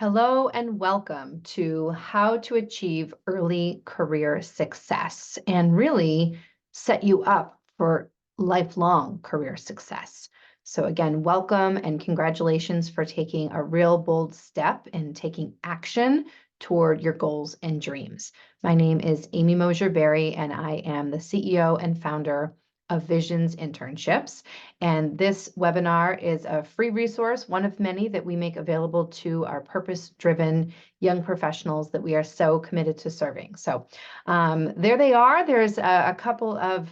Hello and welcome to How to Achieve Early Career Success and really set you up for lifelong career success. So again, welcome and congratulations for taking a real bold step and taking action toward your goals and dreams. My name is Amy Mosher and I am the CEO and founder of Visions Internships. And this webinar is a free resource, one of many that we make available to our purpose-driven young professionals that we are so committed to serving. So there they are. There's a couple of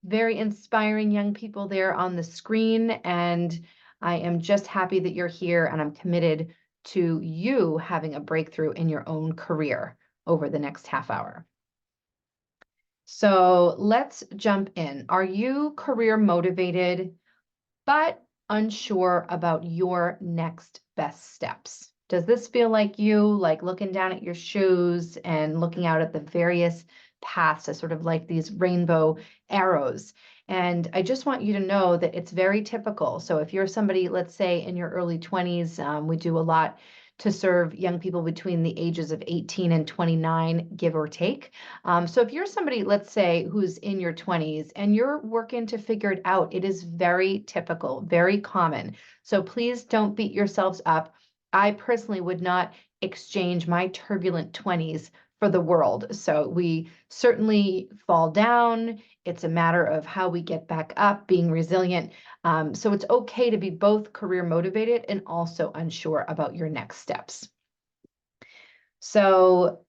very inspiring young people there on the screen, and I am just happy that you're here, and I'm committed to you having a breakthrough in your own career over the next half hour. So let's jump in. Are you career motivated, but unsure about your next best steps? Does this feel like you, like looking down at your shoes and looking out at the various paths as sort of like these rainbow arrows? And I just want you to know that it's very typical. So if you're somebody, let's say in your early 20s, we do a lot to serve young people between the ages of 18 and 29, give or take. So if you're somebody, let's say, who's in your 20s and you're working to figure it out, it is very typical, very common. So please don't beat yourselves up. I personally would not exchange my turbulent 20s for the world. So we certainly fall down. It's a matter of how we get back up, being resilient. So it's okay to be both career motivated and also unsure about your next steps. So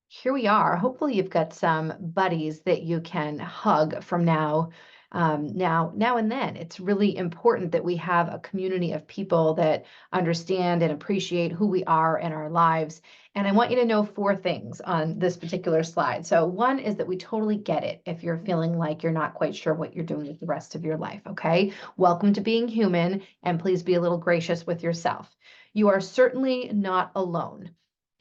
here we are. Hopefully you've got some buddies that you can hug from now and then. It's really important that we have a community of people that understand and appreciate who we are in our lives. And I want you to know 4 things on this particular slide. So one is that we totally get it if you're feeling like you're not quite sure what you're doing with the rest of your life, okay? Welcome to being human, and please be a little gracious with yourself. You are certainly not alone.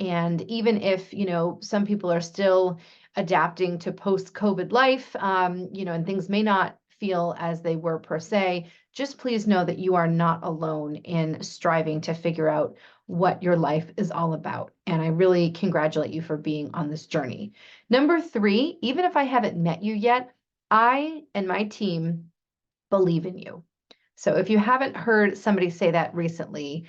And even if, some people are still adapting to post-COVID life, and things may not feel as they were per se, just please know that you are not alone in striving to figure out what your life is all about. And I really congratulate you for being on this journey. Number 3, even if I haven't met you yet, I and my team believe in you. So if you haven't heard somebody say that recently,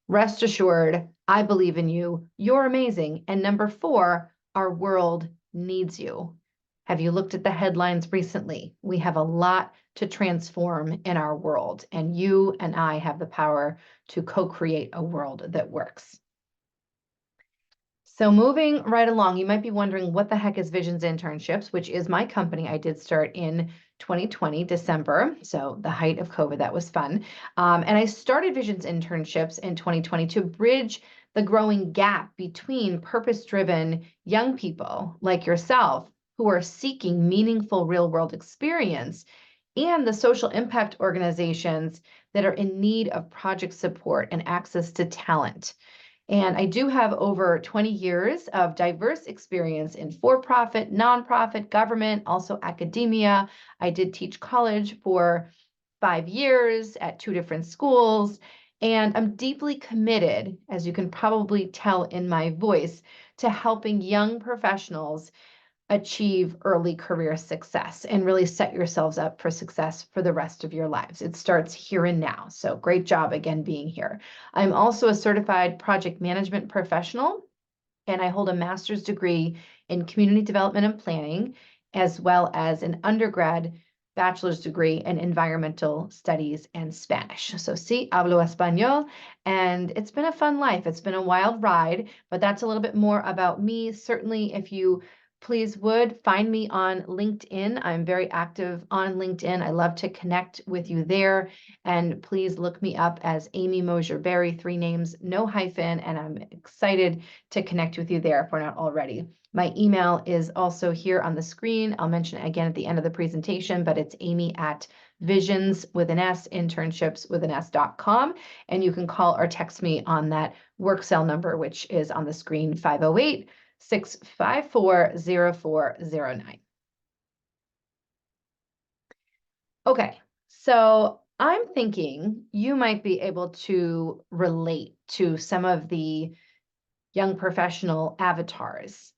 rest assured, I believe in you. You're amazing. And number 4, our world needs you. Have you looked at the headlines recently? We have a lot to transform in our world, and you and I have the power to co-create a world that works. So moving right along, you might be wondering what the heck is Visions Internships, which is my company. I did start in 2020, December, so the height of COVID. That was fun. And I started Visions Internships in 2020 to bridge the growing gap between purpose-driven young people like yourself who are seeking meaningful real-world experience and the social impact organizations that are in need of project support and access to talent. And I do have over 20 years of diverse experience in for-profit, nonprofit, government, also academia. I did teach college for 5 years at 2 different schools. And I'm deeply committed, as you can probably tell in my voice, to helping young professionals achieve early career success and really set yourselves up for success for the rest of your lives. It starts here and now. So great job again being here. I'm also a certified project management professional, and I hold a master's degree in community development and planning, as well as an undergrad bachelor's degree in environmental studies and Spanish. So sí, hablo español, and it's been a fun life. It's been a wild ride, but that's a little bit more about me. Certainly, if you please would find me on LinkedIn. I'm very active on LinkedIn. I love to connect with you there. And please look me up as Amy Mosher Berry, 3 names, no hyphen. And I'm excited to connect with you there if we're not already. My email is also here on the screen. I'll mention it again at the end of the presentation, but it's amy@visions with an S, internships with an S.com. And you can call or text me on that work cell number, which is on the screen, 508-654-0409. Okay, so I'm thinking you might be able to relate to some of the young professional avatars,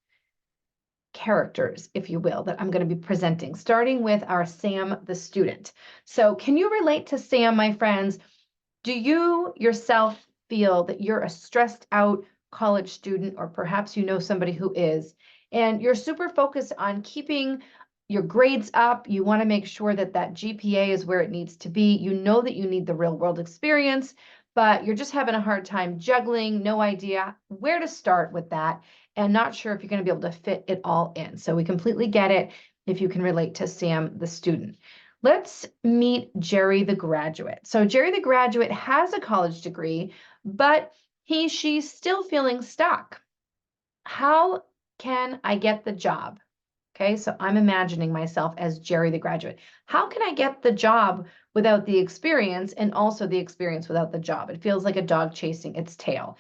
characters, if you will, that I'm going to be presenting, starting with our Sam the student. So, can you relate to Sam, my friends? Do you yourself feel that you're a stressed out college student, or perhaps you know somebody who is, and you're super focused on keeping your grades up? You want to make sure that that GPA is where it needs to be. You know that you need the real world experience, but you're just having a hard time juggling, no idea where to start with that, and not sure if you're going to be able to fit it all in. So we completely get it if you can relate to Sam, the student. Let's meet Jerry the graduate. So Jerry the graduate has a college degree, but she's still feeling stuck. How can I get the job? Okay, so I'm imagining myself as Jerry the graduate. How can I get the job without the experience, and also the experience without the job? It feels like a dog chasing its tail.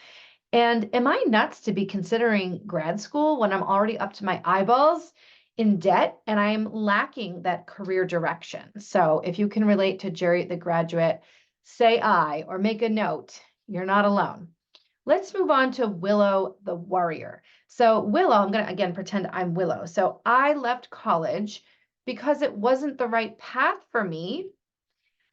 And am I nuts to be considering grad school when I'm already up to my eyeballs in debt and I'm lacking that career direction? So if you can relate to Jerry the graduate, say I, or make a note. You're not alone. Let's move on to Willow the warrior. So Willow, I'm going to again pretend I'm Willow. So I left college because it wasn't the right path for me.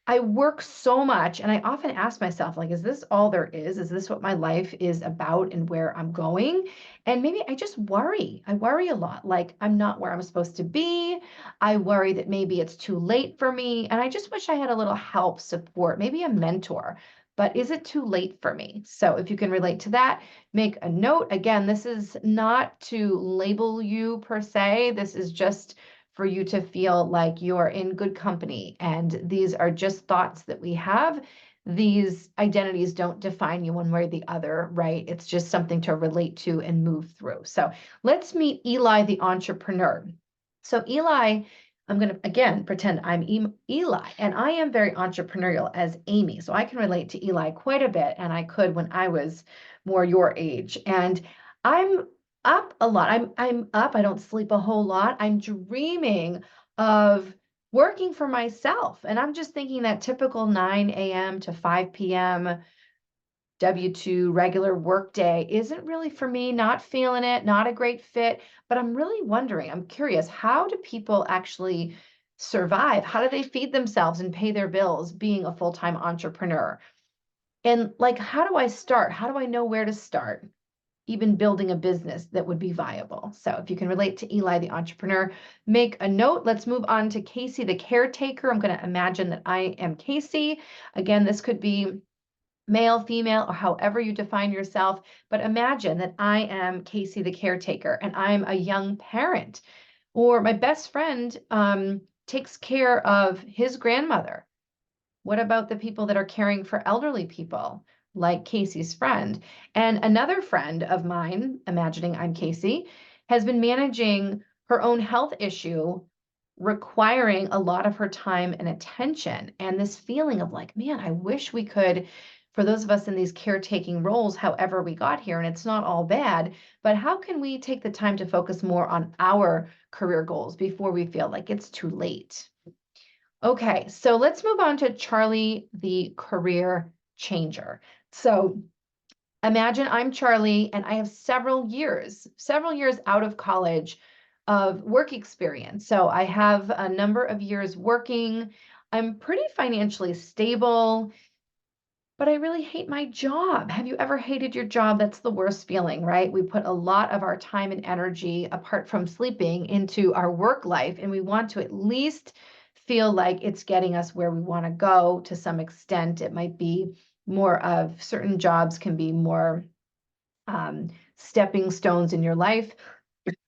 I work so much, and I often ask myself, like, is this all there is? Is this what my life is about and where I'm going? And maybe I just worry. I worry a lot, like I'm not where I'm supposed to be. I worry that maybe it's too late for me. And I just wish I had a little help, support, maybe a mentor. But is it too late for me? So if you can relate to that, make a note. Again, this is not to label you per se. This is just for you to feel like you're in good company. And these are just thoughts that we have. These identities don't define you one way or the other, right? It's just something to relate to and move through. So let's meet Eli, the entrepreneur. So Eli, I'm going to again pretend I'm Eli, and I am very entrepreneurial as Amy. So I can relate to Eli quite a bit, and I could when I was more your age. And I'm up a lot. I'm up. I don't sleep a whole lot. I'm dreaming of working for myself. And I'm just thinking that typical 9 a.m. to 5 p.m. W-2 regular work day isn't really for me, not feeling it, not a great fit. But I'm really wondering, I'm curious, how do people actually survive? How do they feed themselves and pay their bills being a full-time entrepreneur? And like, how do I start? How do I know where to start? Even building a business that would be viable. So if you can relate to Eli, the entrepreneur, make a note. Let's move on to Casey, the caretaker. I'm going to imagine that I am Casey. Again, this could be male, female, or however you define yourself, but imagine that I am Casey, the caretaker, and I'm a young parent, or my best friend takes care of his grandmother. What about the people that are caring for elderly people, like Casey's friend? And another friend of mine, imagining I'm Casey, has been managing her own health issue, requiring a lot of her time and attention. And this feeling of like, man, I wish we could, for those of us in these caretaking roles, however we got here, and it's not all bad, but how can we take the time to focus more on our career goals before we feel like it's too late? Okay, so let's move on to Charlie, the career changer. So imagine I'm Charlie and I have several years out of college of work experience. So I have a number of years working. I'm pretty financially stable, but I really hate my job. Have you ever hated your job? That's the worst feeling, right? We put a lot of our time and energy, apart from sleeping, into our work life, and we want to at least feel like it's getting us where we want to go to some extent. It might be more of certain jobs can be more stepping stones in your life.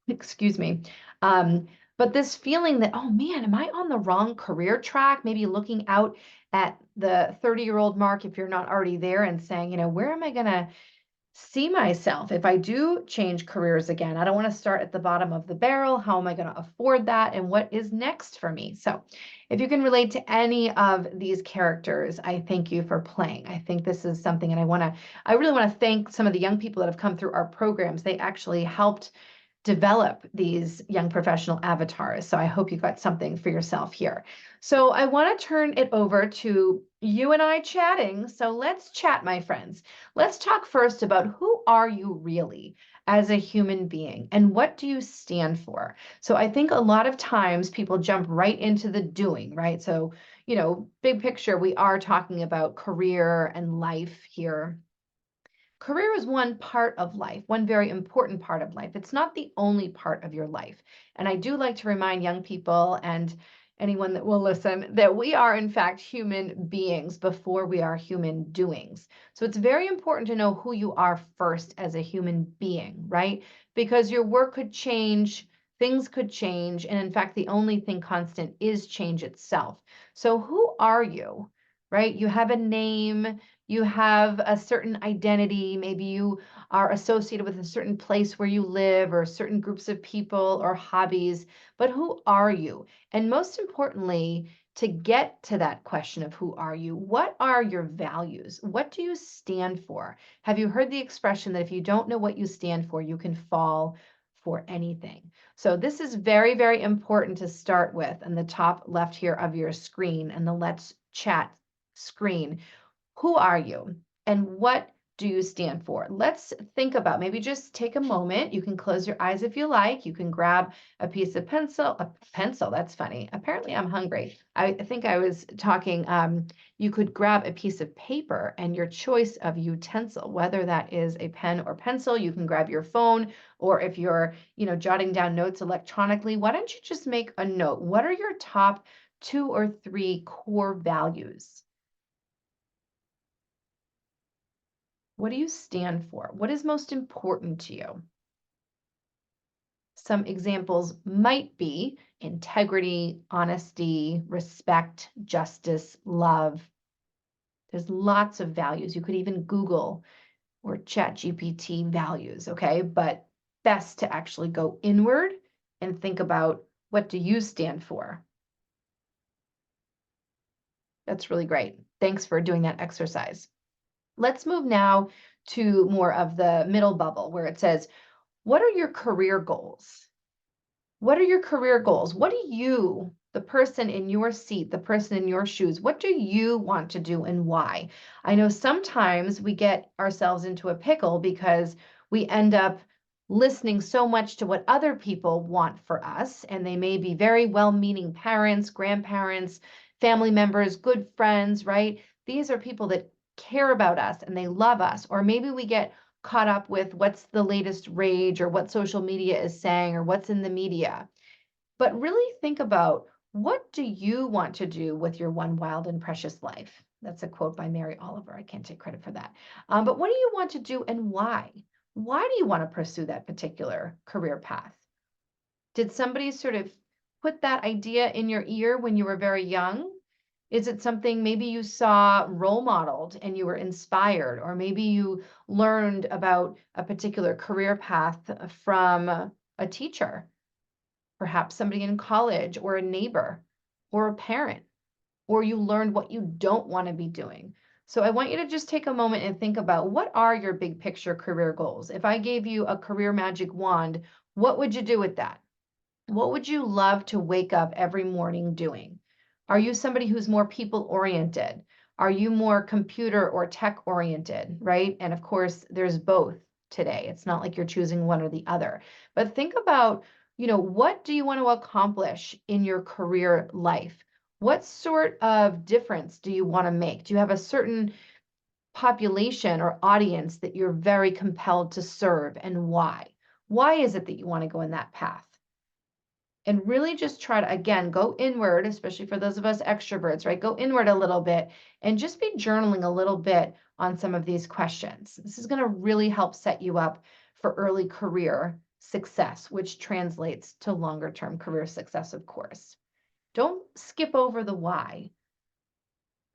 Excuse me. Um, but this feeling that, oh man, am I on the wrong career track? Maybe looking out at the 30-year-old mark, if you're not already there, and saying, where am I going to see myself if I do change careers again? I don't want to start at the bottom of the barrel. How am I going to afford that? And what is next for me? So if you can relate to any of these characters, I thank you for playing. I think this is something, and I really want to thank some of the young people that have come through our programs. They actually helped develop these young professional avatars. So I hope you got something for yourself here. So I want to turn it over to You and I chatting, so let's chat, my friends. Let's talk first about who are you really as a human being and what do you stand for? So I think a lot of times people jump right into the doing, right? So, big picture, we are talking about career and life here. Career is one part of life, one very important part of life. It's not the only part of your life. And I do like to remind young people and anyone that will listen that we are, in fact, human beings before we are human doings. So it's very important to know who you are first as a human being, right? Because your work could change, things could change. And in fact, the only thing constant is change itself. So who are you, right? You have a name, you have a certain identity. Maybe you are associated with a certain place where you live or certain groups of people or hobbies, but who are you? And most importantly, to get to that question of who are you, what are your values? What do you stand for? Have you heard the expression that if you don't know what you stand for, you can fall for anything? So this is very, very important to start with in the top left here of your screen and the Let's Chat screen. Who are you and what do you stand for? Let's think about, maybe just take a moment. You can close your eyes if you like. You can grab a piece of pencil, that's funny. Apparently I'm hungry. I think I was talking, you could grab a piece of paper and your choice of utensil, whether that is a pen or pencil. You can grab your phone, or if you're, jotting down notes electronically, why don't you just make a note? What are your top 2 or 3 core values? What do you stand for? What is most important to you? Some examples might be integrity, honesty, respect, justice, love. There's lots of values. You could even Google or chat GPT values, okay? But best to actually go inward and think about, what do you stand for? That's really great. Thanks for doing that exercise. Let's move now to more of the middle bubble where it says, what are your career goals? What are your career goals? What do you, the person in your seat, the person in your shoes, what do you want to do and why? I know sometimes we get ourselves into a pickle because we end up listening so much to what other people want for us, and they may be very well-meaning parents, grandparents, family members, good friends, right? These are people that care about us and they love us. Or maybe we get caught up with what's the latest rage or what social media is saying or what's in the media. But really think about, what do you want to do with your one wild and precious life? That's a quote by Mary Oliver. I can't take credit for that. But what do you want to do and why? Why do you want to pursue that particular career path? Did somebody sort of put that idea in your ear when you were very young? Is it something maybe you saw role modeled and you were inspired, or maybe you learned about a particular career path from a teacher, perhaps somebody in college, or a neighbor, or a parent, or you learned what you don't want to be doing? So I want you to just take a moment and think about, what are your big picture career goals? If I gave you a career magic wand, what would you do with that? What would you love to wake up every morning doing? Are you somebody who's more people oriented? Are you more computer or tech oriented, right? And of course, there's both today. It's not like you're choosing one or the other. But think about, what do you want to accomplish in your career life? What sort of difference do you want to make? Do you have a certain population or audience that you're very compelled to serve, and why? Why is it that you want to go in that path? And really just try to, again, go inward, especially for those of us extroverts, right? Go inward a little bit and just be journaling a little bit on some of these questions. This is going to really help set you up for early career success, which translates to longer term career success, of course. Don't skip over the why,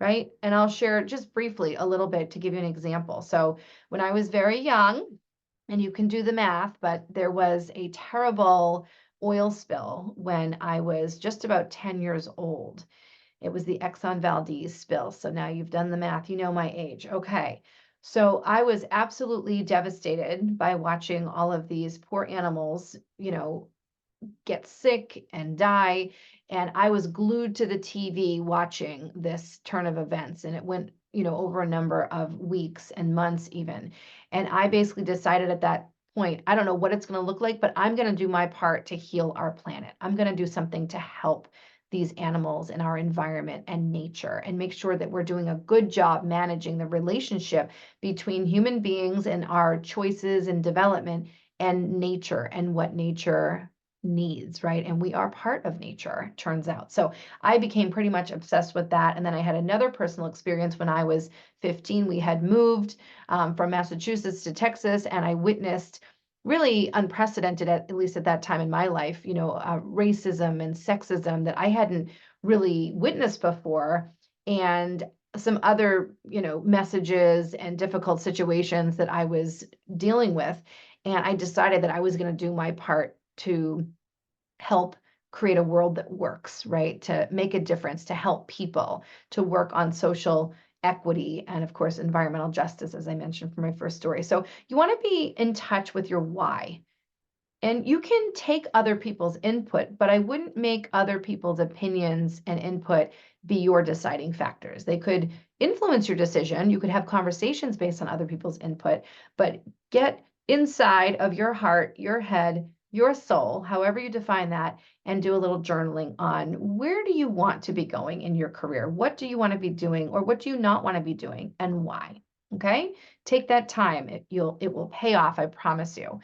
right? And I'll share just briefly a little bit to give you an example. So when I was very young, and you can do the math, but there was a terrible oil spill when I was just about 10 years old. It was the Exxon Valdez spill. So now you've done the math, you know my age. Okay. So I was absolutely devastated by watching all of these poor animals, get sick and die. And I was glued to the TV watching this turn of events. And it went, over a number of weeks and months even. And I basically decided at that point, I don't know what it's going to look like, but I'm going to do my part to heal our planet. I'm going to do something to help these animals in our environment and nature and make sure that we're doing a good job managing the relationship between human beings and our choices and development and nature and what nature needs, right? And we are part of nature, turns out. So I became pretty much obsessed with that. And then I had another personal experience when I was 15. We had moved from Massachusetts to Texas, and I witnessed really unprecedented, at least at that time in my life, racism and sexism that I hadn't really witnessed before. And some other, messages and difficult situations that I was dealing with. And I decided that I was going to do my part to help create a world that works, right? To make a difference, to help people, to work on social equity, and of course, environmental justice, as I mentioned from my first story. So you want to be in touch with your why. And you can take other people's input, but I wouldn't make other people's opinions and input be your deciding factors. They could influence your decision. You could have conversations based on other people's input, but get inside of your heart, your head, your soul, however you define that, and do a little journaling on where do you want to be going in your career? What do you want to be doing, or what do you not want to be doing, and why? Okay, take that time. It will pay off, I promise you.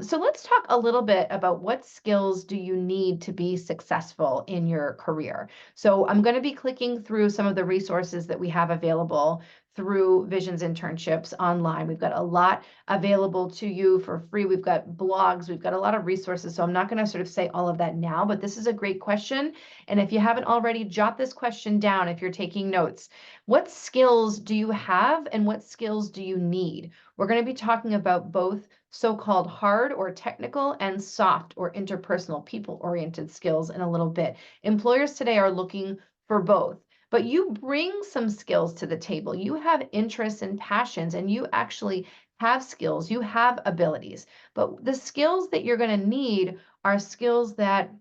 So let's talk a little bit about what skills do you need to be successful in your career. So I'm going to be clicking through some of the resources that we have available through Visions Internships online. We've got a lot available to you for free. We've got blogs, we've got a lot of resources. So I'm not going to sort of say all of that now, but this is a great question. And if you haven't already, jot this question down if you're taking notes. What skills do you have and what skills do you need? We're going to be talking about both so-called hard or technical and soft or interpersonal people-oriented skills in a little bit. Employers today are looking for both, but you bring some skills to the table. You have interests and passions, and you actually have skills, you have abilities, but the skills that you're going to need are skills that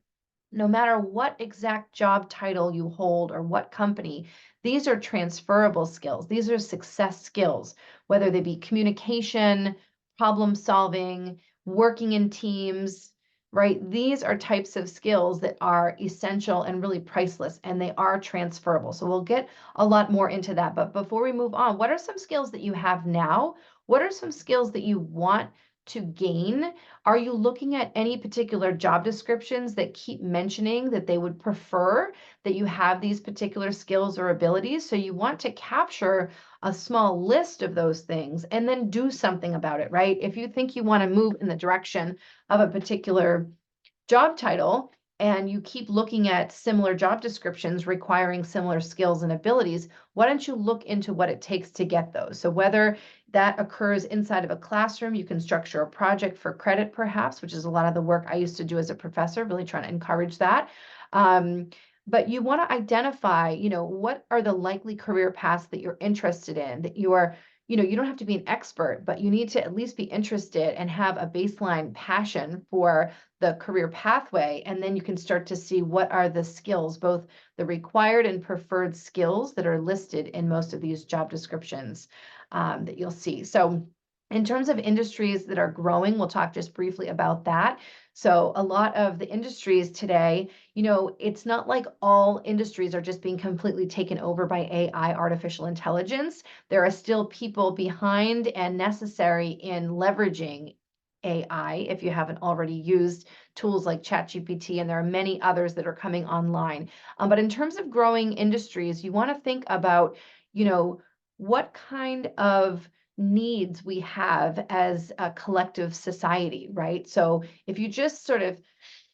no matter what exact job title you hold or what company, these are transferable skills. These are success skills, whether they be communication, problem solving, working in teams, right? These are types of skills that are essential and really priceless, and they are transferable. So we'll get a lot more into that. But before we move on, what are some skills that you have now? What are some skills that you want to gain? Are you looking at any particular job descriptions that keep mentioning that they would prefer that you have these particular skills or abilities? So you want to capture a small list of those things and then do something about it, right? If you think you want to move in the direction of a particular job title and you keep looking at similar job descriptions requiring similar skills and abilities, why don't you look into what it takes to get those? So whether that occurs inside of a classroom, you can structure a project for credit perhaps, which is a lot of the work I used to do as a professor, really trying to encourage that. But you want to identify, what are the likely career paths that you're interested in, that you're you don't have to be an expert, but you need to at least be interested and have a baseline passion for the career pathway. And then you can start to see what are the skills, both the required and preferred skills that are listed in most of these job descriptions that you'll see. So in terms of industries that are growing, we'll talk just briefly about that. So a lot of the industries today, it's not like all industries are just being completely taken over by AI, artificial intelligence. There are still people behind and necessary in leveraging AI if you haven't already used tools like ChatGPT, and there are many others that are coming online. But in terms of growing industries, you want to think about, what kind of needs we have as a collective society, right? So if you just sort of,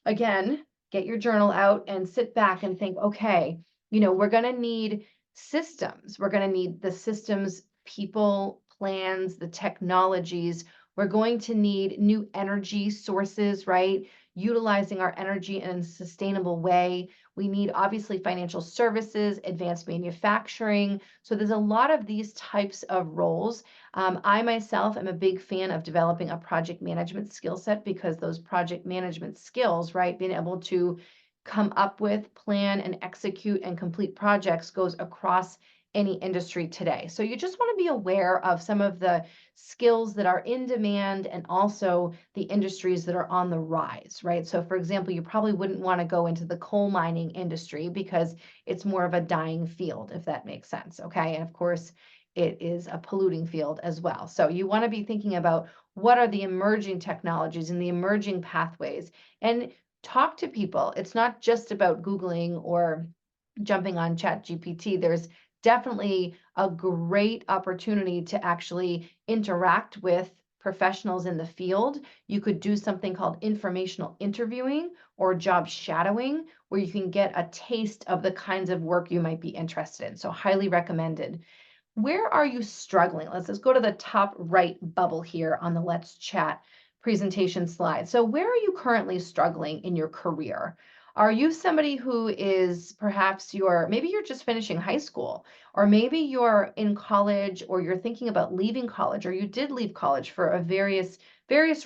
again, get your journal out and sit back and think, okay, we're going to need systems. We're going to need the systems, people, plans, the technologies. We're going to need new energy sources, right? utilizing our energy in a sustainable way. We need obviously financial services, advanced manufacturing. So there's a lot of these types of roles. I myself am a big fan of developing a project management skill set because those project management skills, right, being able to come up with, plan, and execute and complete projects goes across any industry today. So you just want to be aware of some of the skills that are in demand and also the industries that are on the rise, right? So for example, you probably wouldn't want to go into the coal mining industry because it's more of a dying field, if that makes sense, okay? And of course, it is a polluting field as well. So you want to be thinking about what are the emerging technologies and the emerging pathways, and talk to people. It's not just about Googling or jumping on ChatGPT. There's definitely a great opportunity to actually interact with professionals in the field. You could do something called informational interviewing or job shadowing, where you can get a taste of the kinds of work you might be interested in. So highly recommended. Where are you struggling? Let's go to the top right bubble here on the Let's Chat presentation slide. So where are you currently struggling in your career? Are you somebody who is perhaps maybe you're just finishing high school, or maybe you're in college, or you're thinking about leaving college, or you did leave college for various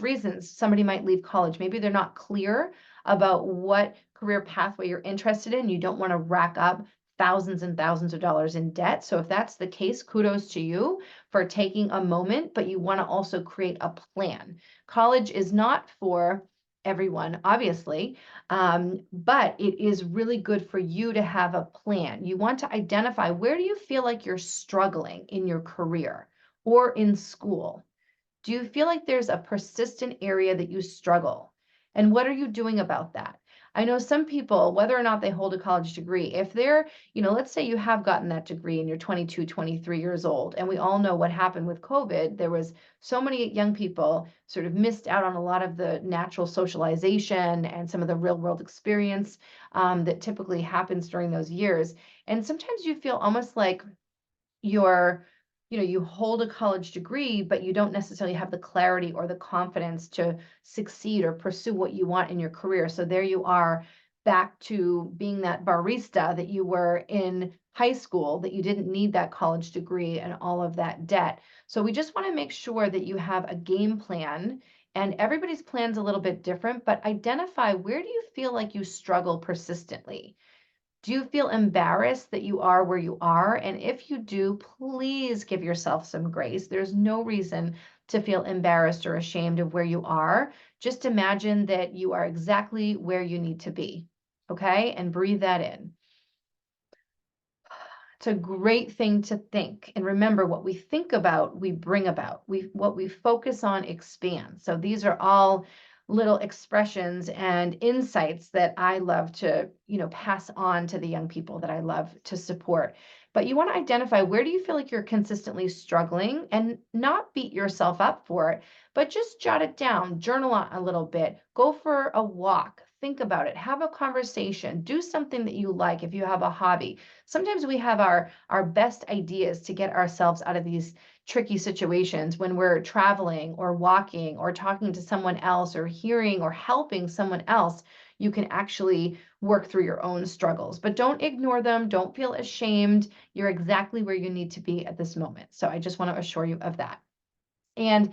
reasons. Somebody might leave college. Maybe they're not clear about what career pathway you're interested in. You don't want to rack up thousands and thousands of dollars in debt. So if that's the case, kudos to you for taking a moment, but you want to also create a plan. College is not for everyone, obviously, but it is really good for you to have a plan. You want to identify, where do you feel like you're struggling in your career or in school? Do you feel like there's a persistent area that you struggle? And what are you doing about that? I know some people, whether or not they hold a college degree, if they're, let's say you have gotten that degree and you're 22, 23 years old, and we all know what happened with COVID. There was so many young people sort of missed out on a lot of the natural socialization and some of the real world experience that typically happens during those years. And sometimes you feel almost like you're, you hold a college degree, but you don't necessarily have the clarity or the confidence to succeed or pursue what you want in your career. So there you are, back to being that barista that you were in high school, that you didn't need that college degree and all of that debt. So we just want to make sure that you have a game plan, and everybody's plan's a little bit different, but identify, where do you feel like you struggle persistently? Do you feel embarrassed that you are where you are? And if you do, please give yourself some grace. There's no reason to feel embarrassed or ashamed of where you are. Just imagine that you are exactly where you need to be. Okay? And breathe that in. It's a great thing to think. And remember, what we think about, we bring about. What we focus on expands. So these are all little expressions and insights that I love to, pass on to the young people that I love to support. But you want to identify, where do you feel like you're consistently struggling, and not beat yourself up for it, but just jot it down, journal a little bit, go for a walk, think about it, have a conversation, do something that you like if you have a hobby. Sometimes we have our best ideas to get ourselves out of these tricky situations when we're traveling or walking or talking to someone else or hearing or helping someone else. You can actually work through your own struggles, but don't ignore them. Don't feel ashamed. You're exactly where you need to be at this moment. So I just want to assure you of that. And,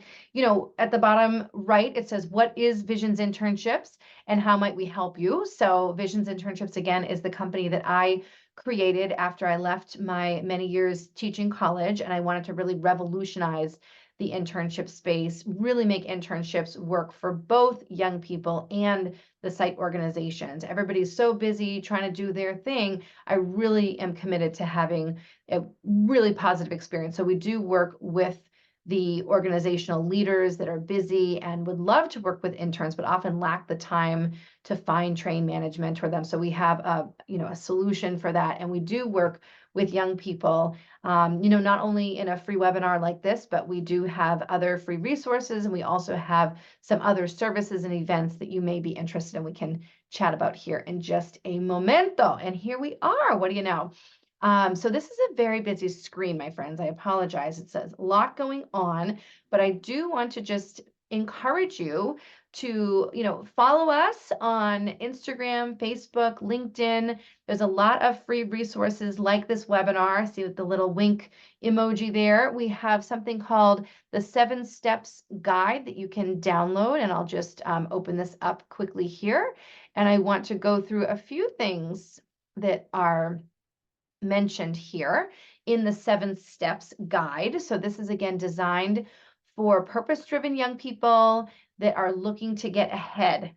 at the bottom right, it says, what is Visions Internships and how might we help you? So Visions Internships, again, is the company that I created after I left my many years teaching college, and I wanted to really revolutionize the internship space, really make internships work for both young people and the site organizations. Everybody's so busy trying to do their thing. I really am committed to having a really positive experience. So we do work with the organizational leaders that are busy and would love to work with interns, but often lack the time to find, train, manage, mentor them. So we have a solution for that. And we do work with young people, not only in a free webinar like this, but we do have other free resources. And we also have some other services and events that you may be interested in. We can chat about here in just a momento. And here we are. What do you know? So this is a very busy screen, my friends. I apologize. It says a lot going on, but I do want to just encourage you to, follow us on Instagram, Facebook, LinkedIn. There's a lot of free resources like this webinar. See the little wink emoji there. We have something called the 7 Steps Guide that you can download, and I'll just open this up quickly here. And I want to go through a few things that are mentioned here in the 7 Steps Guide. So this is again designed for purpose-driven young people that are looking to get ahead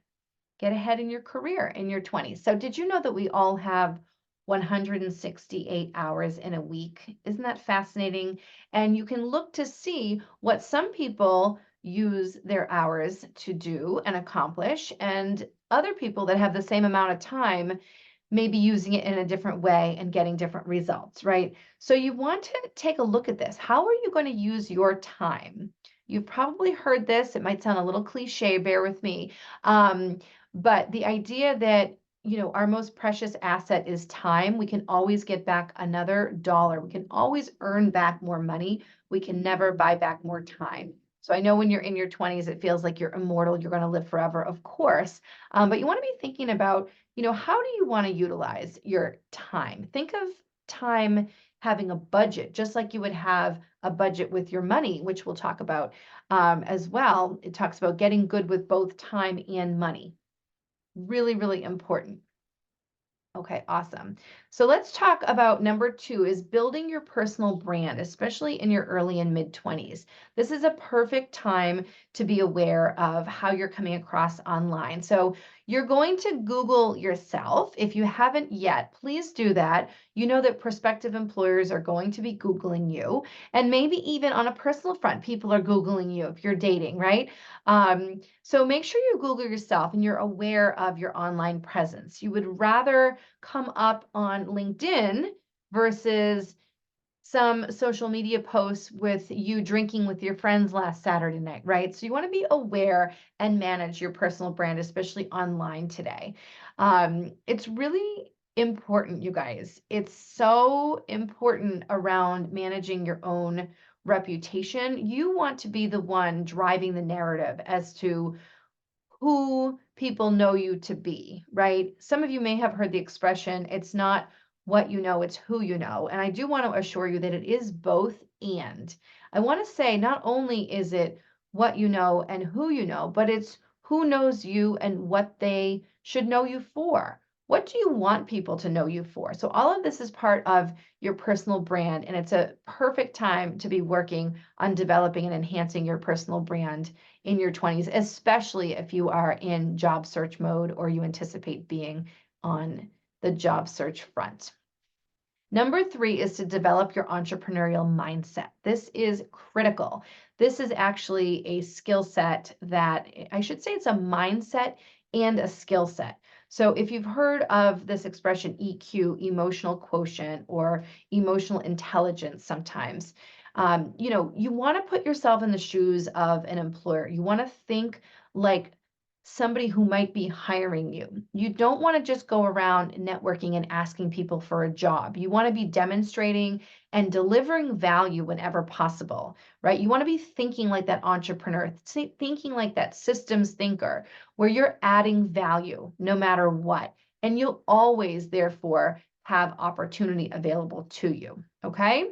in your career in your 20s. So did you know that we all have 168 hours in a week? Isn't that fascinating? And you can look to see what some people use their hours to do and accomplish, and other people that have the same amount of time maybe using it in a different way and getting different results, right? So you want to take a look at this. How are you going to use your time? You've probably heard this. It might sound a little cliche, bear with me. But the idea that, our most precious asset is time. We can always get back another dollar. We can always earn back more money. We can never buy back more time. So I know when you're in your 20s, it feels like you're immortal. You're going to live forever, of course. But you want to be thinking about, how do you want to utilize your time? Think of time having a budget, just like you would have a budget with your money, which we'll talk about as well. It talks about getting good with both time and money. Really, really important. Okay, awesome. So let's talk about number 2 is building your personal brand, especially in your early and mid 20s. This is a perfect time to be aware of how you're coming across online. So you're going to Google yourself. If you haven't yet, please do that. You know that prospective employers are going to be Googling you, and maybe even on a personal front, people are Googling you if you're dating, right? So make sure you Google yourself and you're aware of your online presence. You would rather come up on LinkedIn versus some social media posts with you drinking with your friends last Saturday night, right? So you want to be aware and manage your personal brand, especially online today. It's really important, you guys. It's so important around managing your own reputation. You want to be the one driving the narrative as to who people know you to be, right? Some of you may have heard the expression, it's not what you know, it's who you know. And I do want to assure you that it is both and. I want to say not only is it what you know and who you know, but it's who knows you and what they should know you for. What do you want people to know you for? So all of this is part of your personal brand, and it's a perfect time to be working on developing and enhancing your personal brand in your 20s, especially if you are in job search mode or you anticipate being on the job search front. Number 3 is to develop your entrepreneurial mindset. This is critical. This is actually a skill set that I should say it's a mindset and a skill set. So if you've heard of this expression EQ, emotional quotient, or emotional intelligence sometimes, you want to put yourself in the shoes of an employer. You want to think like somebody who might be hiring you. You don't want to just go around networking and asking people for a job. You want to be demonstrating and delivering value whenever possible, right? You want to be thinking like that entrepreneur, thinking like that systems thinker, where you're adding value no matter what. And you'll always, therefore, have opportunity available to you, okay?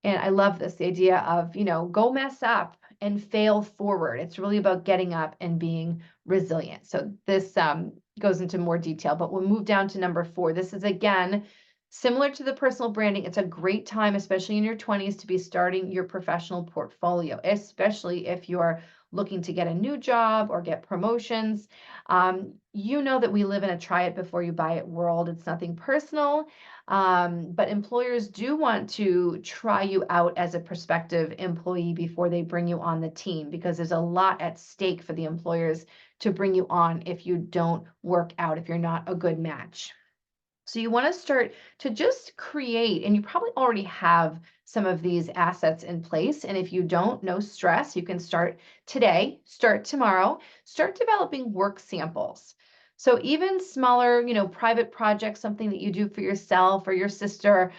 And I love this, the idea of, go mess up and fail forward. It's really about getting up and being resilient. So this goes into more detail, but we'll move down to number 4. This is, again, similar to the personal branding. It's a great time, especially in your 20s, to be starting your professional portfolio, especially if you're looking to get a new job or get promotions. You know that we live in a try it before you buy it world. It's nothing personal. But employers do want to try you out as a prospective employee before they bring you on the team, because there's a lot at stake for the employers to bring you on if you don't work out, if you're not a good match. So you want to start to just create, and you probably already have some of these assets in place. And if you don't, no stress, you can start today, start tomorrow, start developing work samples. So even smaller, private projects, something that you do for yourself or your sister,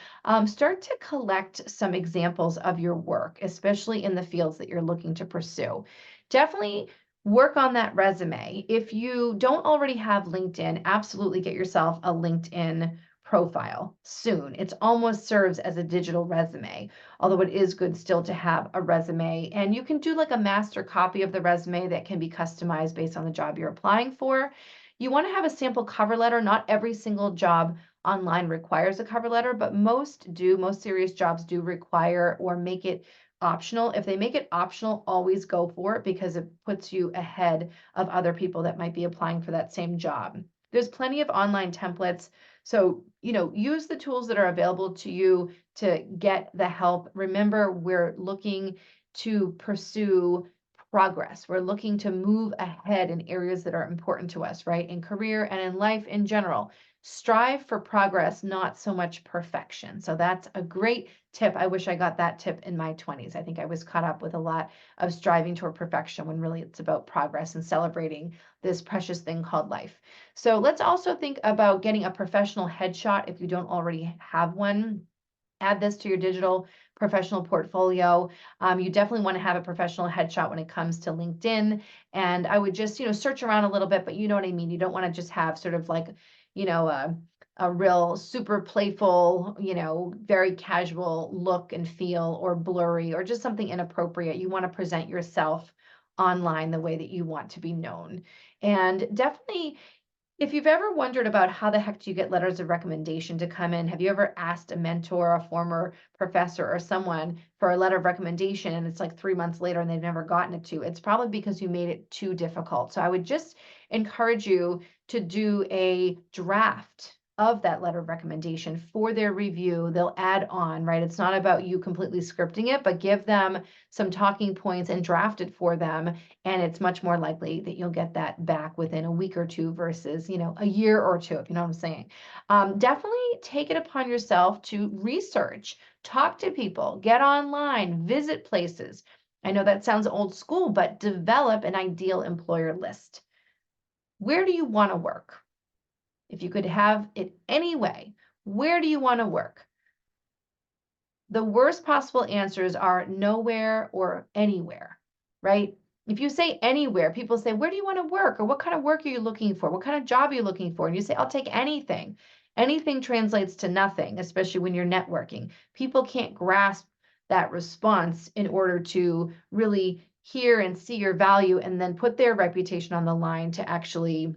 start to collect some examples of your work, especially in the fields that you're looking to pursue. Definitely work on that resume. If you don't already have LinkedIn, absolutely get yourself a LinkedIn profile soon. It almost serves as a digital resume, although it is good still to have a resume. And you can do like a master copy of the resume that can be customized based on the job you're applying for. You want to have a sample cover letter. Not every single job online requires a cover letter, but most do. Most serious jobs do require or make it optional. If they make it optional, always go for it because it puts you ahead of other people that might be applying for that same job. There's plenty of online templates. So, use the tools that are available to you to get the help. Remember, we're looking to pursue progress. We're looking to move ahead in areas that are important to us, right? In career and in life in general. Strive for progress, not so much perfection. So that's a great tip. I wish I got that tip in my 20s. I think I was caught up with a lot of striving toward perfection when really it's about progress and celebrating this precious thing called life. So let's also think about getting a professional headshot if you don't already have one. Add this to your digital professional portfolio. You definitely want to have a professional headshot when it comes to LinkedIn. And I would just, search around a little bit, but you know what I mean? You don't want to just have sort of like, a real super playful, very casual look and feel, or blurry, or just something inappropriate. You want to present yourself online the way that you want to be known. And definitely, if you've ever wondered about how the heck do you get letters of recommendation to come in, have you ever asked a mentor, a former professor, or someone for a letter of recommendation and it's like 3 months later and they've never gotten it to you? It's probably because you made it too difficult. So I would just encourage you to do a draft of that letter of recommendation for their review. They'll add on, right? It's not about you completely scripting it, but give them some talking points and draft it for them, and it's much more likely that you'll get that back within a week or two versus, a year or two, if you know what I'm saying. Definitely take it upon yourself to research, talk to people, get online, visit places. I know that sounds old school, but develop an ideal employer list. Where do you want to work? If you could have it any way, where do you want to work? The worst possible answers are nowhere or anywhere, right? If you say anywhere, people say, where do you want to work? Or what kind of work are you looking for? What kind of job are you looking for? And you say, I'll take anything. Anything translates to nothing, especially when you're networking. People can't grasp that response in order to really hear and see your value and then put their reputation on the line to actually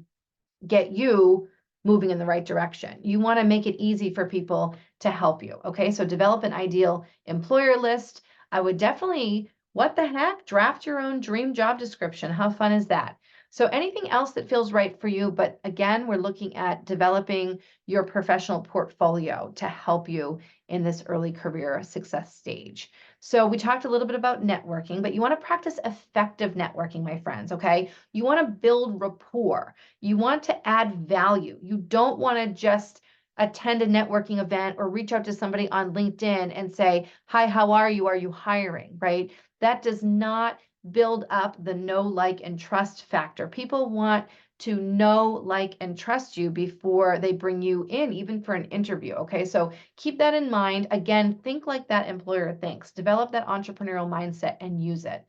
get you moving in the right direction. You want to make it easy for people to help you. Okay. So develop an ideal employer list. I would definitely, what the heck, draft your own dream job description. How fun is that? So anything else that feels right for you. But again, we're looking at developing your professional portfolio to help you in this early career success stage. So we talked a little bit about networking, but you want to practice effective networking, my friends. Okay. You want to build rapport. You want to add value. You don't want to just attend a networking event or reach out to somebody on LinkedIn and say, hi, how are you? Are you hiring? Right? That does not build up the know, like, and trust factor. People want to know, like, and trust you before they bring you in, even for an interview. Okay. So keep that in mind. Again, think like that employer thinks. Develop that entrepreneurial mindset and use it.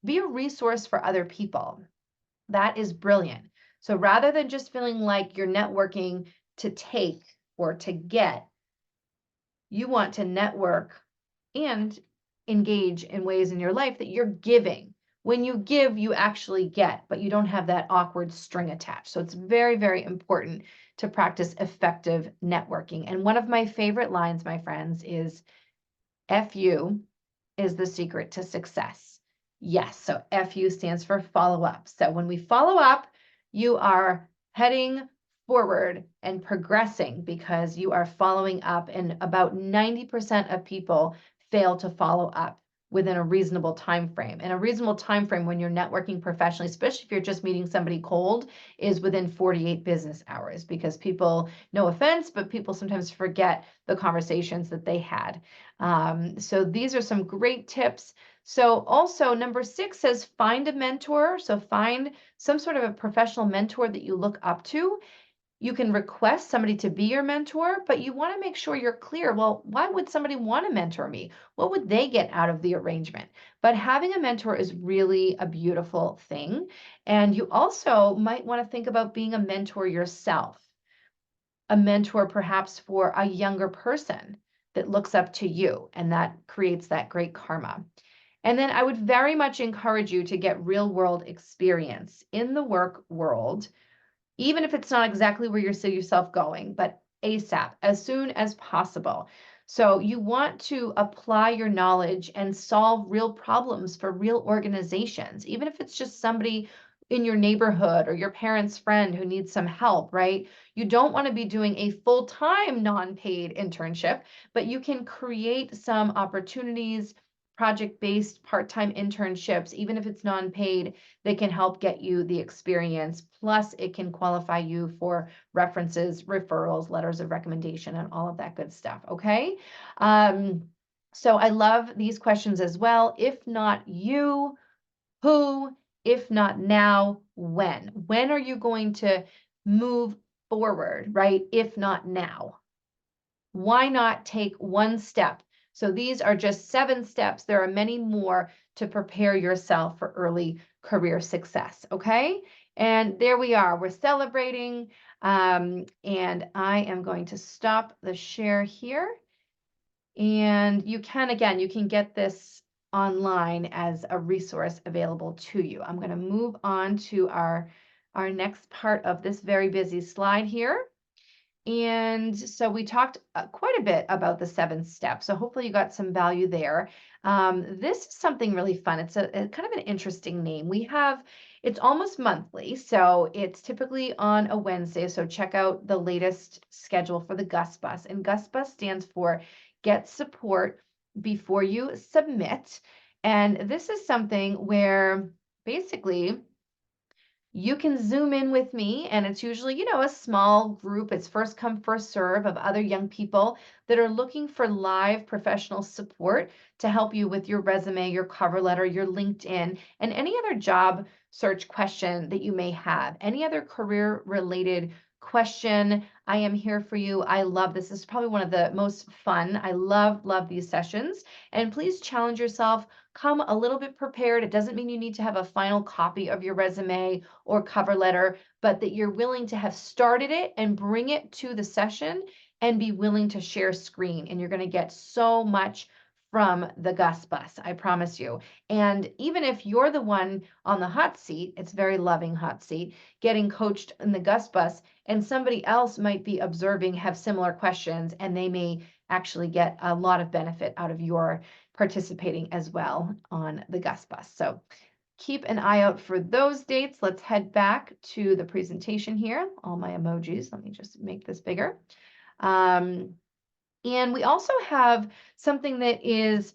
Be a resource for other people. That is brilliant. So rather than just feeling like you're networking to take or to get, you want to network and engage in ways in your life that you're giving. When you give, you actually get, but you don't have that awkward string attached. So it's very, very important to practice effective networking. And one of my favorite lines, my friends, is FU is the secret to success. Yes, so FU stands for follow up. So when we follow up, you are heading forward and progressing because you are following up, and about 90% of people fail to follow up within a reasonable time frame. And a reasonable time frame when you're networking professionally, especially if you're just meeting somebody cold, is within 48 business hours, because people, no offense, but people sometimes forget the conversations that they had. So these are some great tips, So also number 6 says find a mentor. So find some sort of a professional mentor that you look up to. You can request somebody to be your mentor, but you want to make sure you're clear. Well, why would somebody want to mentor me? What would they get out of the arrangement? But having a mentor is really a beautiful thing. And you also might want to think about being a mentor yourself, a mentor perhaps for a younger person that looks up to you, and that creates that great karma. And then I would very much encourage you to get real world experience in the work world, even if it's not exactly where you see yourself going, but ASAP, as soon as possible. So you want to apply your knowledge and solve real problems for real organizations, even if it's just somebody in your neighborhood or your parent's friend who needs some help, right? You don't want to be doing a full-time non-paid internship, but you can create some opportunities, project-based part-time internships, even if it's non-paid, they can help get you the experience. Plus, it can qualify you for references, referrals, letters of recommendation, and all of that good stuff. Okay. So I love these questions as well. If not you, who? If not now, when? When are you going to move forward, right? If not now. Why not take one step? So these are just 7 steps. There are many more to prepare yourself for early career success. Okay. And there we are. We're celebrating. And I am going to stop the share here. And you can, again, you can get this online as a resource available to you. I'm going to move on to our next part of this very busy slide here. And so we talked quite a bit about the 7 steps. So hopefully you got some value there. This is something really fun. It's a kind of an interesting name. It's almost monthly. So it's typically on a Wednesday. So check out the latest schedule for the GUS bus. And GUS bus stands for Get Support Before You Submit. And this is something where basically you can Zoom in with me, and it's usually, a small group. It's first come, first serve of other young people that are looking for live professional support to help you with your resume, your cover letter, your LinkedIn, and any other job search question that you may have, any other career related question. I am here for you. I love this. This is probably one of the most fun. I love these sessions. And please challenge yourself. Come a little bit prepared. It doesn't mean you need to have a final copy of your resume or cover letter, but that you're willing to have started it and bring it to the session and be willing to share screen. And you're going to get so much from the GUS bus, I promise you. And even if you're the one on the hot seat, it's a very loving hot seat, getting coached in the GUS bus, and somebody else might be observing, have similar questions, and they may actually get a lot of benefit out of your participating as well on the GUS bus. So keep an eye out for those dates. Let's head back to the presentation here. All my emojis. Let me just make this bigger. And we also have something that is,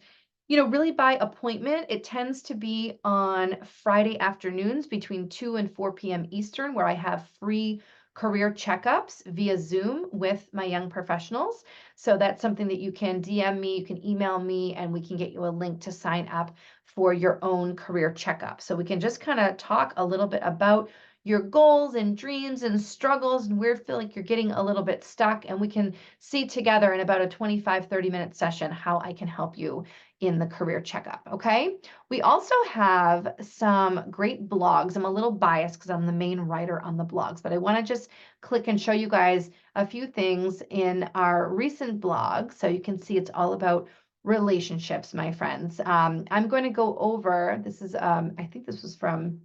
really by appointment. It tends to be on Friday afternoons between 2 and 4 p.m. Eastern, where I have free career checkups via Zoom with my young professionals. So that's something that you can DM me, you can email me, and we can get you a link to sign up for your own career checkup. So we can just kind of talk a little bit about your goals and dreams and struggles and where you feel like you're getting a little bit stuck, and we can see together in about a 25-30-minute session how I can help you in the career checkup. Okay. We also have some great blogs. I'm a little biased because I'm the main writer on the blogs, but I want to just click and show you guys a few things in our recent blog. So you can see it's all about relationships, my friends. I'm going to go over, this is, I think this was from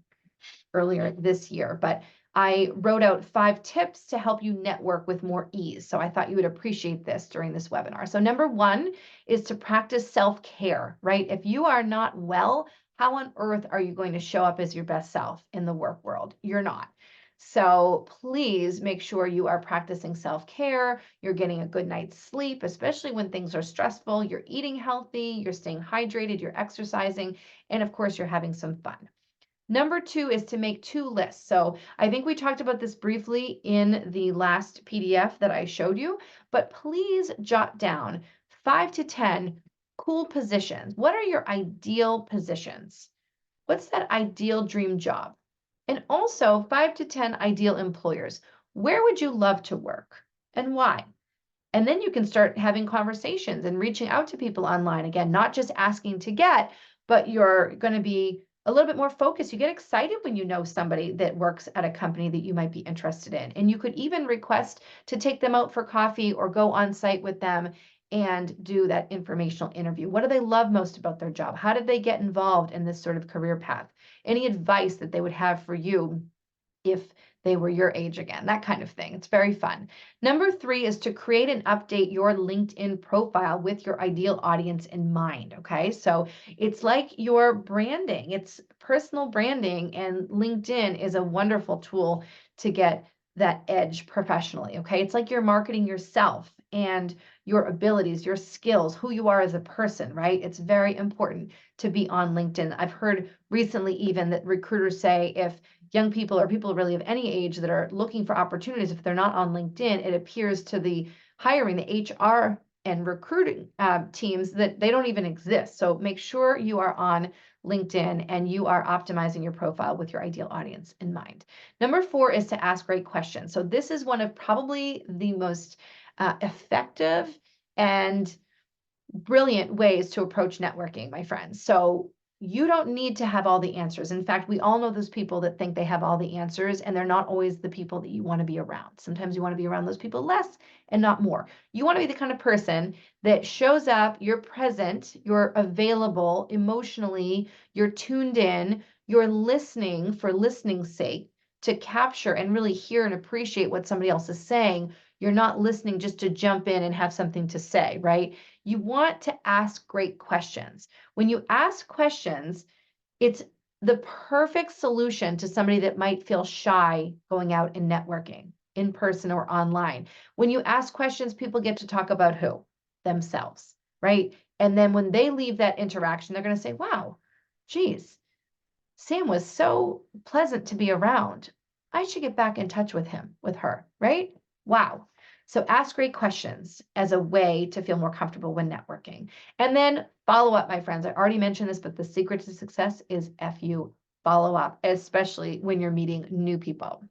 earlier this year, but I wrote out 5 tips to help you network with more ease. So I thought you would appreciate this during this webinar. So number 1 is to practice self-care, right? If you are not well, how on earth are you going to show up as your best self in the work world? You're not. So please make sure you are practicing self-care, you're getting a good night's sleep, especially when things are stressful, you're eating healthy, you're staying hydrated, you're exercising, and of course, you're having some fun. Number 2 is to make 2 lists. So I think we talked about this briefly in the last PDF that I showed you, but please jot down 5 to 10 cool positions. What are your ideal positions? What's that ideal dream job? And also 5 to 10 ideal employers. Where would you love to work and why? And then you can start having conversations and reaching out to people online. Again, not just asking to get, but you're going to be a little bit more focused. You get excited when you know somebody that works at a company that you might be interested in. And you could even request to take them out for coffee or go on site with them and do that informational interview. What do they love most about their job? How did they get involved in this sort of career path? Any advice that they would have for you if they were your age again, that kind of thing. It's very fun. Number 3 is to create and update your LinkedIn profile with your ideal audience in mind. Okay. So it's like your branding, it's personal branding, and LinkedIn is a wonderful tool to get that edge professionally. Okay. It's like you're marketing yourself and your abilities, your skills, who you are as a person, right? It's very important to be on LinkedIn. I've heard recently even that recruiters say if young people or people really of any age that are looking for opportunities, if they're not on LinkedIn, it appears to the hiring, the HR and recruiting teams that they don't even exist. So make sure you are on LinkedIn and you are optimizing your profile with your ideal audience in mind. Number 4 is to ask great questions. So this is one of probably the most effective and brilliant ways to approach networking, my friends. So you don't need to have all the answers. In fact, we all know those people that think they have all the answers, and they're not always the people that you want to be around. Sometimes you want to be around those people less and not more. You want to be the kind of person that shows up, you're present, you're available emotionally, you're tuned in, you're listening for listening's sake to capture and really hear and appreciate what somebody else is saying. You're not listening just to jump in and have something to say, right? You want to ask great questions. When you ask questions, it's the perfect solution to somebody that might feel shy going out and networking in person or online. When you ask questions, people get to talk about who? Themselves, right? And then when they leave that interaction, they're going to say, wow, geez, Sam was so pleasant to be around. I should get back in touch with him, with her, right? Wow. So ask great questions as a way to feel more comfortable when networking. And then follow up, my friends. I already mentioned this, but the secret to success is FU follow up, especially when you're meeting new people.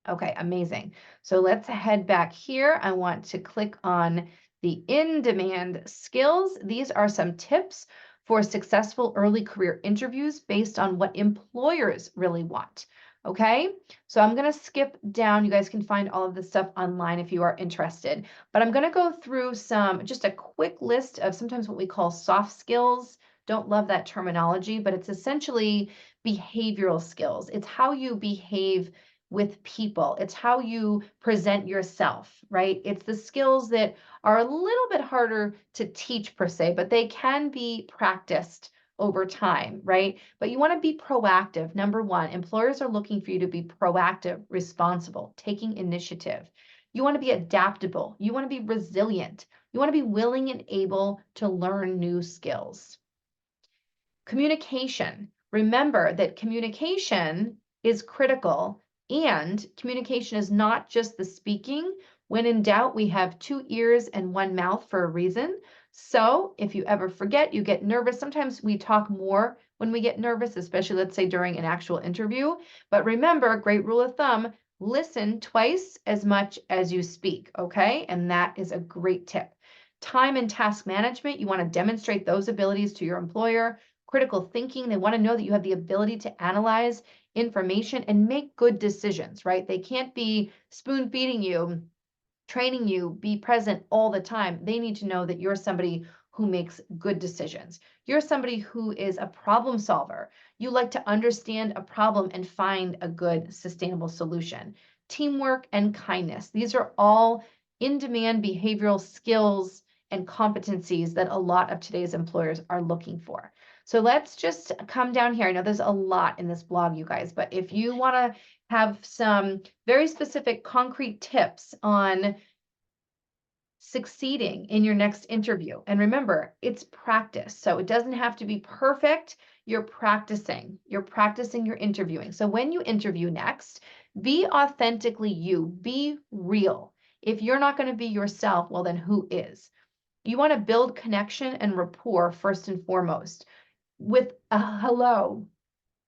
Okay, amazing. So let's head back here. I want to click on the in-demand skills. These are some tips for successful early career interviews based on what employers really want. Okay, so I'm going to skip down. You guys can find all of this stuff online if you are interested, but I'm going to go through just a quick list of sometimes what we call soft skills. Don't love that terminology, but it's essentially behavioral skills. It's how you behave with people. It's how you present yourself, right? It's the skills that are a little bit harder to teach per se, but they can be practiced over time, right? But you want to be proactive. Number 1, employers are looking for you to be proactive, responsible, taking initiative. You want to be adaptable. You want to be resilient. You want to be willing and able to learn new skills. Communication. Remember that communication is critical, and communication is not just the speaking. When in doubt, we have 2 ears and 1 mouth for a reason. So if you ever forget, you get nervous. Sometimes we talk more when we get nervous, especially let's say during an actual interview. But remember, great rule of thumb, listen twice as much as you speak, okay? And that is a great tip. Time and task management, you want to demonstrate those abilities to your employer. Critical thinking, they want to know that you have the ability to analyze information and make good decisions, right? They can't be spoon feeding you, training you, be present all the time. They need to know that you're somebody who makes good decisions. You're somebody who is a problem solver. You like to understand a problem and find a good sustainable solution. Teamwork and kindness. These are all in-demand behavioral skills and competencies that a lot of today's employers are looking for. So let's just come down here. I know there's a lot in this blog, you guys, but if you want to have some very specific concrete tips on succeeding in your next interview. And remember, it's practice. So it doesn't have to be perfect. You're practicing. You're practicing your interviewing. So when you interview next, be authentically you. Be real. If you're not going to be yourself, well, then who is? You want to build connection and rapport first and foremost with a hello,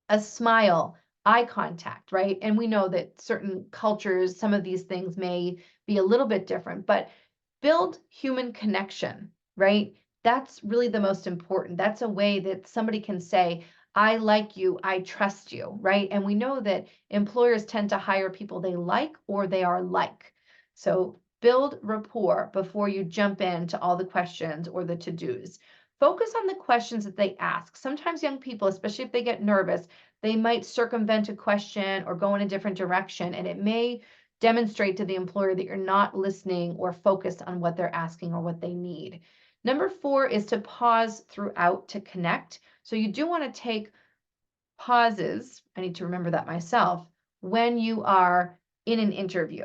a smile, eye contact, right? And we know that certain cultures, some of these things may be a little bit different, but build human connection, right? That's really the most important. That's a way that somebody can say, I like you, I trust you, right? And we know that employers tend to hire people they like or they are like. So build rapport before you jump into all the questions or the to-dos. Focus on the questions that they ask. Sometimes young people, especially if they get nervous, they might circumvent a question or go in a different direction, and it may demonstrate to the employer that you're not listening or focused on what they're asking or what they need. Number 4 is to pause throughout to connect. So you do want to take pauses. I need to remember that myself when you are in an interview.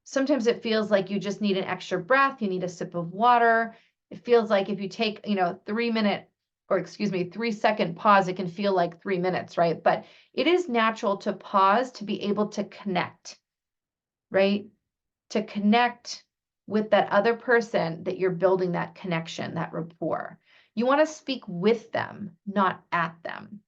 Sometimes it feels like you just need an extra breath, you need a sip of water. It feels like if you take, 3-second pause, it can feel like 3 minutes, right? But it is natural to pause to be able to connect, right? To connect with that other person that you're building that connection, that rapport. You want to speak with them, not at them.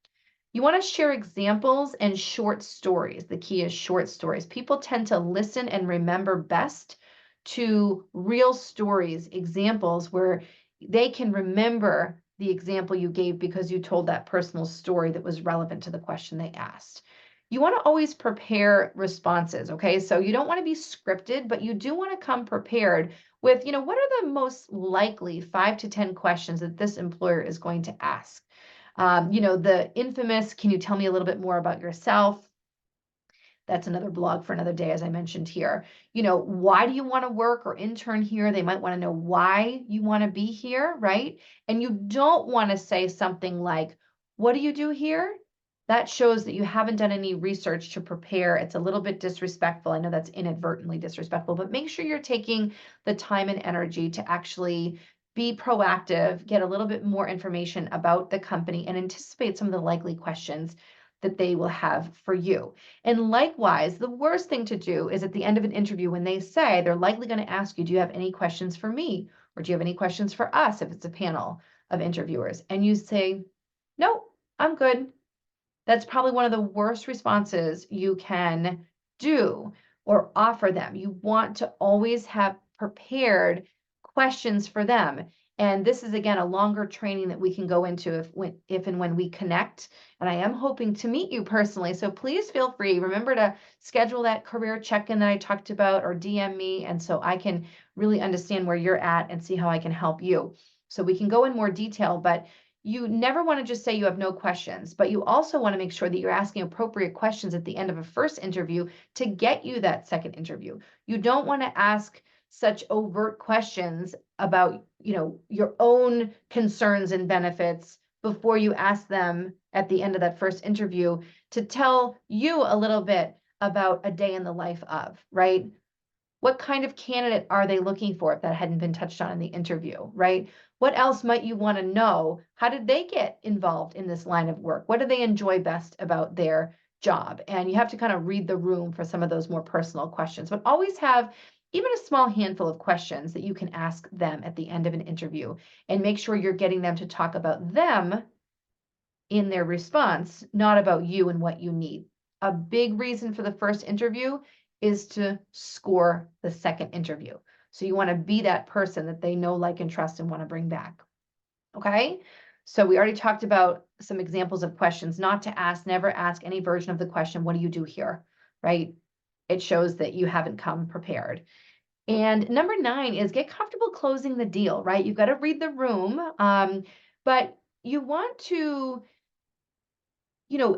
You want to share examples and short stories. The key is short stories. People tend to listen and remember best to real stories, examples where they can remember the example you gave because you told that personal story that was relevant to the question they asked. You want to always prepare responses, okay? So you don't want to be scripted, but you do want to come prepared with, what are the most likely 5 to 10 questions that this employer is going to ask? The infamous, can you tell me a little bit more about yourself? That's another blog for another day, as I mentioned here. Why do you want to work or intern here? They might want to know why you want to be here, right? And you don't want to say something like, what do you do here? That shows that you haven't done any research to prepare. It's a little bit disrespectful. I know that's inadvertently disrespectful, but make sure you're taking the time and energy to actually be proactive, get a little bit more information about the company, and anticipate some of the likely questions that they will have for you. And likewise, the worst thing to do is at the end of an interview when they say they're likely going to ask you, do you have any questions for me? Or do you have any questions for us if it's a panel of interviewers? And you say, no, I'm good. That's probably one of the worst responses you can do or offer them. You want to always have prepared questions for them. And this is, again, a longer training that we can go into if and when we connect. And I am hoping to meet you personally. So please feel free. Remember to schedule that career check-in that I talked about or DM me. And so I can really understand where you're at and see how I can help you. So we can go in more detail, but you never want to just say you have no questions, but you also want to make sure that you're asking appropriate questions at the end of a first interview to get you that second interview. You don't want to ask such overt questions about, your own concerns and benefits before you ask them at the end of that first interview to tell you a little bit about a day in the life of, right? What kind of candidate are they looking for if that hadn't been touched on in the interview, right? What else might you want to know? How did they get involved in this line of work? What do they enjoy best about their job? And you have to kind of read the room for some of those more personal questions, but always have even a small handful of questions that you can ask them at the end of an interview and make sure you're getting them to talk about them in their response, not about you and what you need. A big reason for the first interview is to score the second interview. So you want to be that person that they know, like, and trust and want to bring back. Okay. So we already talked about some examples of questions not to ask, never ask any version of the question, what do you do here? Right? It shows that you haven't come prepared. And number 9 is get comfortable closing the deal, right? You've got to read the room, but you want to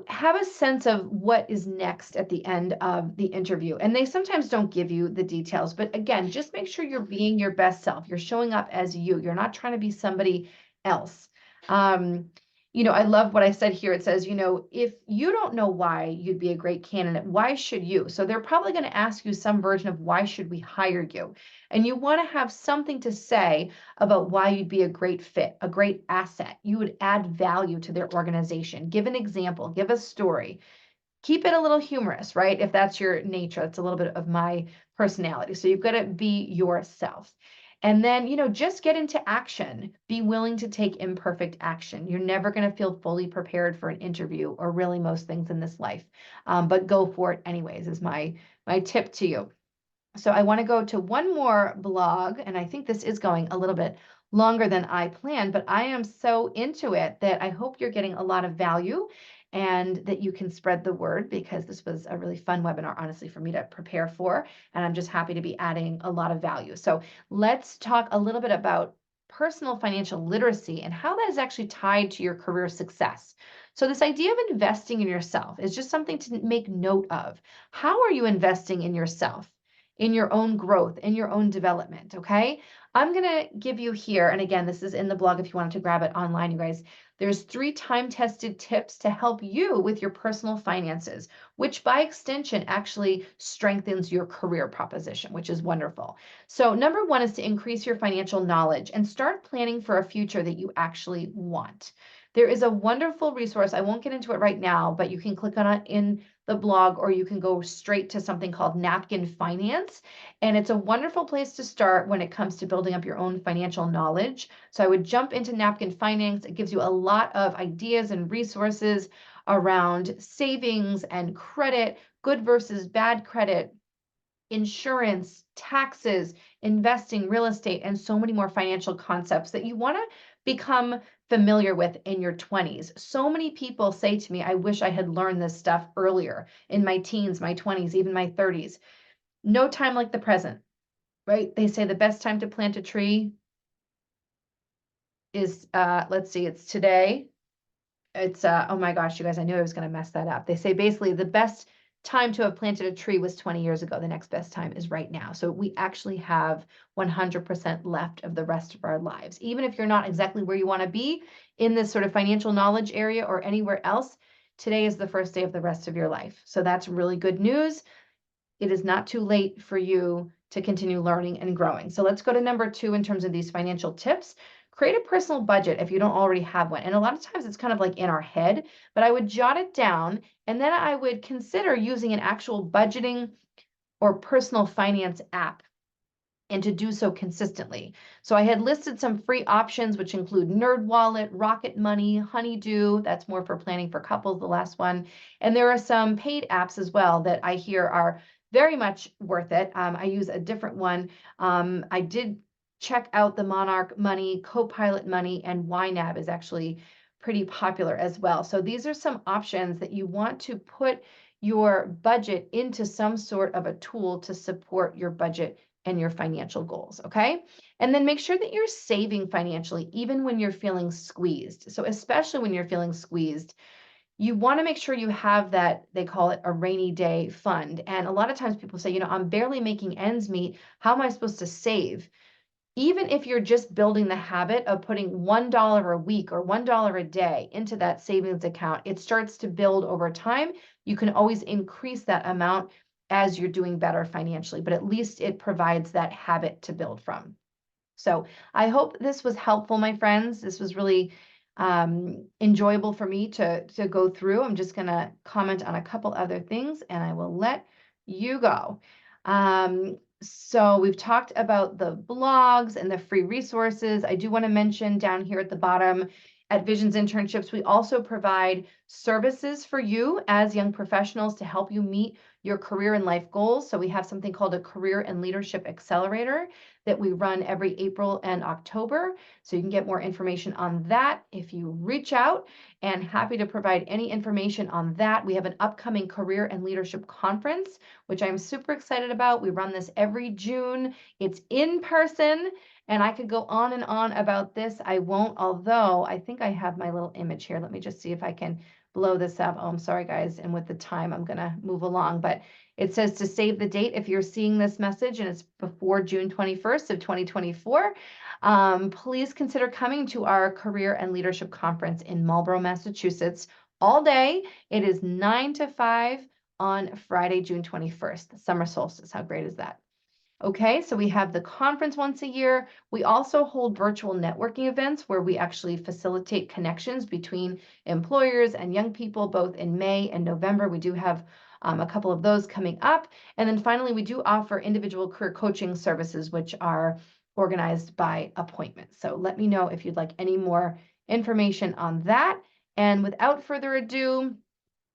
have a sense of what is next at the end of the interview. And they sometimes don't give you the details, but again, just make sure you're being your best self. You're showing up as you. You're not trying to be somebody else. I love what I said here. It says, if you don't know why you'd be a great candidate, why should you? So they're probably going to ask you some version of why should we hire you? And you want to have something to say about why you'd be a great fit, a great asset. You would add value to their organization. Give an example, give a story. Keep it a little humorous, right? If that's your nature, it's a little bit of my personality. So you've got to be yourself. And then, just get into action. Be willing to take imperfect action. You're never going to feel fully prepared for an interview or really most things in this life. But go for it anyways, is my tip to you. So I want to go to one more blog, and I think this is going a little bit longer than I planned, but I am so into it that I hope you're getting a lot of value and that you can spread the word, because this was a really fun webinar, honestly, for me to prepare for, and I'm just happy to be adding a lot of value. So let's talk a little bit about personal financial literacy and how that is actually tied to your career success. So this idea of investing in yourself is just something to make note of. How are you investing in yourself, in your own growth, in your own development? Okay. I'm going to give you here, and again, this is in the blog if you wanted to grab it online, you guys. There's 3 time-tested tips to help you with your personal finances, which by extension actually strengthens your career proposition, which is wonderful. So number 1 is to increase your financial knowledge and start planning for a future that you actually want. There is a wonderful resource. I won't get into it right now, but you can click on it in the blog, or you can go straight to something called Napkin Finance. And it's a wonderful place to start when it comes to building up your own financial knowledge. So I would jump into Napkin Finance. It gives you a lot of ideas and resources around savings and credit, good versus bad credit, insurance, taxes, investing, real estate, and so many more financial concepts that you want to become familiar with in your 20s. So many people say to me, I wish I had learned this stuff earlier in my teens, my 20s, even my 30s. No time like the present, right? They say the best time to plant a tree is, let's see, it's today. It's, oh my gosh, you guys, I knew I was going to mess that up. They say basically the best time to have planted a tree was 20 years ago. The next best time is right now. So we actually have 100% left of the rest of our lives. Even if you're not exactly where you want to be in this sort of financial knowledge area or anywhere else, today is the first day of the rest of your life. So that's really good news. It is not too late for you to continue learning and growing. So let's go to number 2 in terms of these financial tips. Create a personal budget if you don't already have one. And a lot of times it's kind of like in our head, but I would jot it down, and then I would consider using an actual budgeting or personal finance app, and to do so consistently. So I had listed some free options, which include NerdWallet, Rocket Money, Honeydew. That's more for planning for couples, the last one. And there are some paid apps as well that I hear are very much worth it. I use a different one. I did check out the Monarch Money, Copilot Money, and YNAB is actually pretty popular as well. So these are some options that you want to put your budget into some sort of a tool to support your budget and your financial goals, okay? And then make sure that you're saving financially, even when you're feeling squeezed. So especially when you're feeling squeezed, you want to make sure you have that, they call it a rainy day fund. And a lot of times people say, I'm barely making ends meet. How am I supposed to save? Even if you're just building the habit of putting $1 a week or $1 a day into that savings account, it starts to build over time. You can always increase that amount as you're doing better financially, but at least it provides that habit to build from. So I hope this was helpful, my friends. This was really enjoyable for me to go through. I'm just going to comment on a couple other things, and I will let you go. So we've talked about the blogs and the free resources. I do want to mention down here at the bottom, at Visions Internships, we also provide services for you as young professionals to help you meet your career and life goals. So we have something called a Career and Leadership Accelerator that we run every April and October. So you can get more information on that if you reach out, and happy to provide any information on that. We have an upcoming Career and Leadership Conference, which I'm super excited about. We run this every June. It's in person, and I could go on and on about this. I won't, although I think I have my little image here. Let me just see if I can blow this up. Oh, I'm sorry, guys. And with the time, I'm going to move along. But it says to save the date if you're seeing this message and it's before June 21st of 2024. Please consider coming to our Career and Leadership Conference in Marlborough, Massachusetts, all day. It is 9 to 5 on Friday, June 21st, the summer solstice. How great is that? Okay, so we have the conference once a year. We also hold virtual networking events where we actually facilitate connections between employers and young people, both in May and November. We do have a couple of those coming up. And then finally, we do offer individual career coaching services, which are organized by appointment. So let me know if you'd like any more information on that. And without further ado,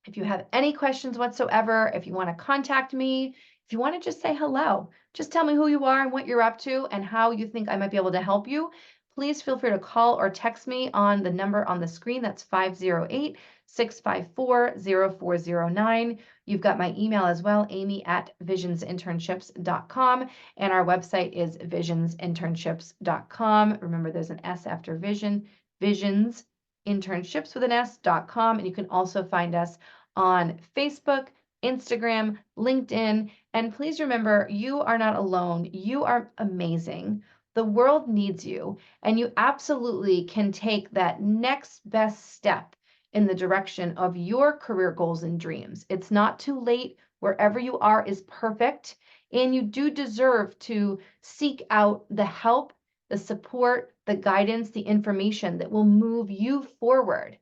if you have any questions whatsoever, if you want to contact me, if you want to just say hello, just tell me who you are and what you're up to and how you think I might be able to help you, please feel free to call or text me on the number on the screen. That's 508-654-0409. You've got my email as well, amy@visionsinternships.com, and our website is visionsinternships.com. Remember, there's an S after vision, visionsinternships with an S.com, and you can also find us on Facebook, Instagram, LinkedIn. And please remember, you are not alone. You are amazing. The world needs you, and you absolutely can take that next best step in the direction of your career goals and dreams. It's not too late. Wherever you are is perfect, and you do deserve to seek out the help, the support, the guidance, the information that will move you forward.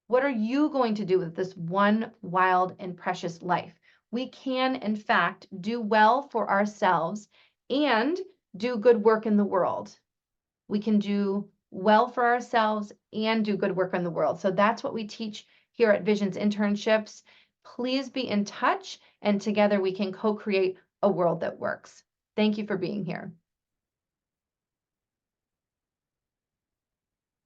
What are you going to do with this one wild and precious life? We can, in fact, do well for ourselves and do good work in the world. We can do well for ourselves and do good work in the world. So that's what we teach here at Visions Internships. Please be in touch, and together we can co-create a world that works. Thank you for being here.